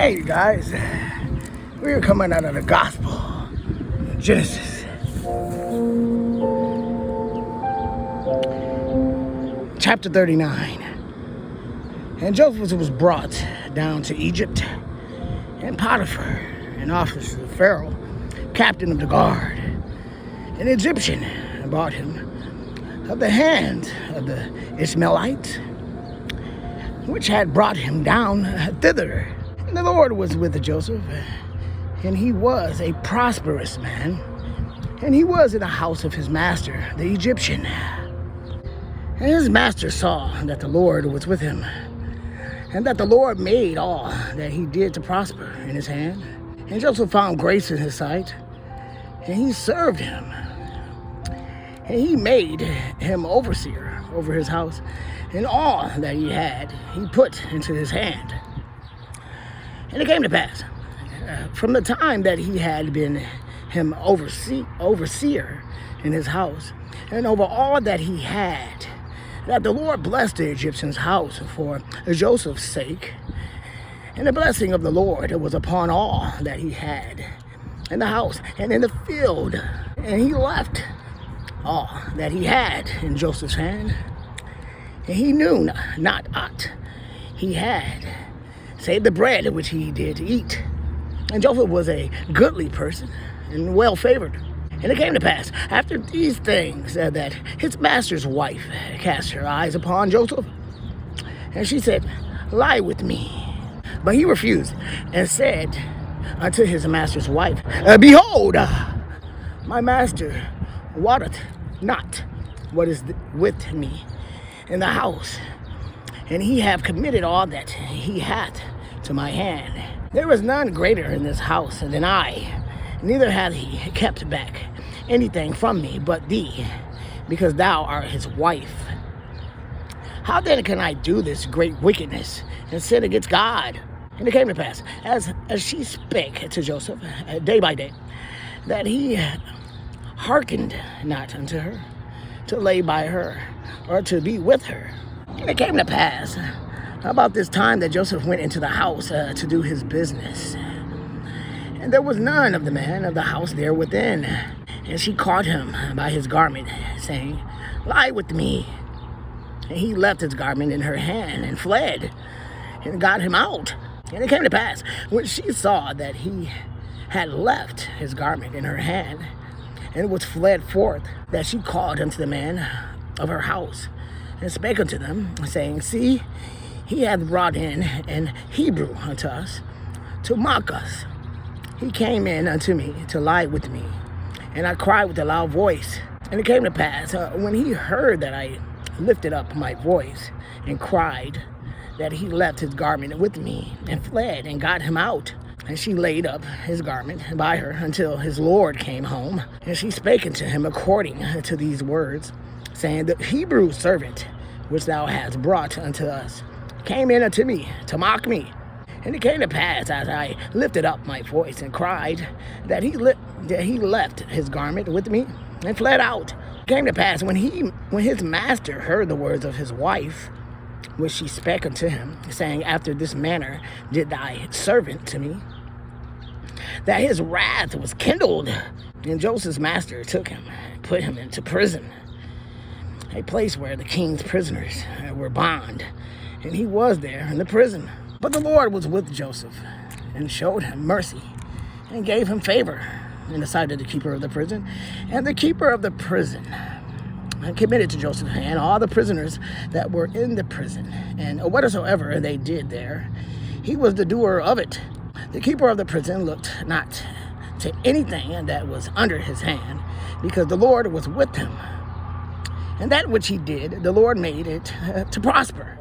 Hey, you guys, we're coming out of the Gospel, Genesis, chapter 39. And Joseph was brought down to Egypt, and Potiphar, an officer of Pharaoh, captain of the guard, an Egyptian, bought him of the hand of the Ishmaelites, which had brought him down thither. And the Lord was with Joseph, and he was a prosperous man, and he was in the house of his master, the Egyptian. And his master saw that the Lord was with him, and that the Lord made all that he did to prosper in his hand. And Joseph found grace in his sight, and he served him. And he made him overseer over his house, and all that he had he put into his hand. And it came to pass, from the time that he had been him overseer in his house, and over all that he had, that the Lord blessed the Egyptian's house for Joseph's sake. And the blessing of the Lord was upon all that he had in the house and in the field. And he left all that he had in Joseph's hand. And he knew not aught he had, save the bread which he did eat. And Joseph was a goodly person and well favored. And it came to pass, after these things, that his master's wife cast her eyes upon Joseph. And she said, "Lie with me." But he refused, and said unto his master's wife, "Behold, my master wotteth not what is with me in the house, and he have committed all that he hath to my hand. There is none greater in this house than I, neither hath he kept back anything from me but thee, because thou art his wife. How then can I do this great wickedness and sin against God?" And it came to pass, as she spake to Joseph day by day, that he hearkened not unto her, to lay by her, or to be with her. And it came to pass, about this time, that Joseph went into the house to do his business. And there was none of the man of the house there within. And she caught him by his garment, saying, "Lie with me." And he left his garment in her hand, and fled, and got him out. And it came to pass, when she saw that he had left his garment in her hand, and was fled forth, that she called him to the man of her house, and spake unto them, saying, "See, he hath brought in an Hebrew unto us, to mock us. He came in unto me to lie with me, and I cried with a loud voice. And it came to pass, when he heard that I lifted up my voice and cried, that he left his garment with me, and fled, and got him out. And she laid up his garment by her until his Lord came home. And she spake unto him according to these words, saying, The Hebrew servant which thou hast brought unto us came in unto me to mock me. And it came to pass, as I lifted up my voice and cried, that he left his garment with me, and fled out. It came to pass, when his master heard the words of his wife, which she spake unto him, saying, After this manner did thy servant to me, that his wrath was kindled. And Joseph's master took him, put him into prison, a place where the king's prisoners were bound. And he was there in the prison. But the Lord was with Joseph, and showed him mercy, and gave him favor in the sight of the keeper of the prison. And the keeper of the prison committed to Joseph's hand all the prisoners that were in the prison, and whatsoever they did there, he was the doer of it. The keeper of the prison looked not to anything that was under his hand, because the Lord was with him. And that which he did, the Lord made it to prosper.